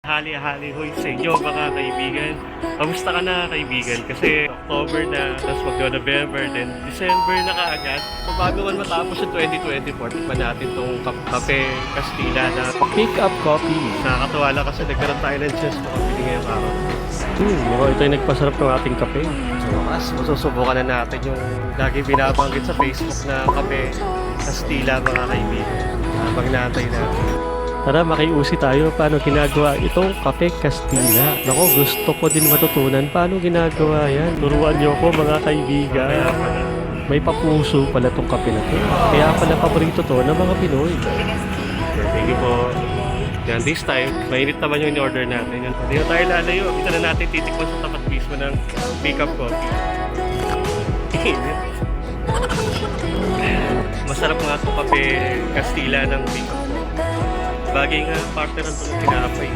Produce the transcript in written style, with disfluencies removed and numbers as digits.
Hali-hali hoy sa inyo mga kaibigan. Kamusta ka na kaibigan? Kasi October na, tapos magno-November, then December na kaagad. So bago man matapos yung 2024, tikman natin tong kape Castilla na Pick up coffee. nakakatuwa lang kasi nagkaroon tayo ng chance makapili ngayong araw. Mukhang ito yung nagpasarap ng ating kape. So mas masusubukan na natin yung lagi binabanggit sa Facebook na kape Castilla mga kaibigan. Habang naantay natin. Tara, makiusi tayo paano ginagawa itong kape Castilla. Nako, gusto ko din matutunan paano ginagawa yan. Turuan niyo ko mga kaibigan. May papuso pala itong kape na to. Kaya pala paborito to ng mga Pinoy. Thank you po. Yan, this time, mainit naman yung in-order natin. Hindi na tayo lalayo. Ito na natin titikman sa tapat mismo ng pick-up coffee. Init. Masarap nga sa kape Castilla ng pick-up coffee. Bagay nga partner ng tinapay.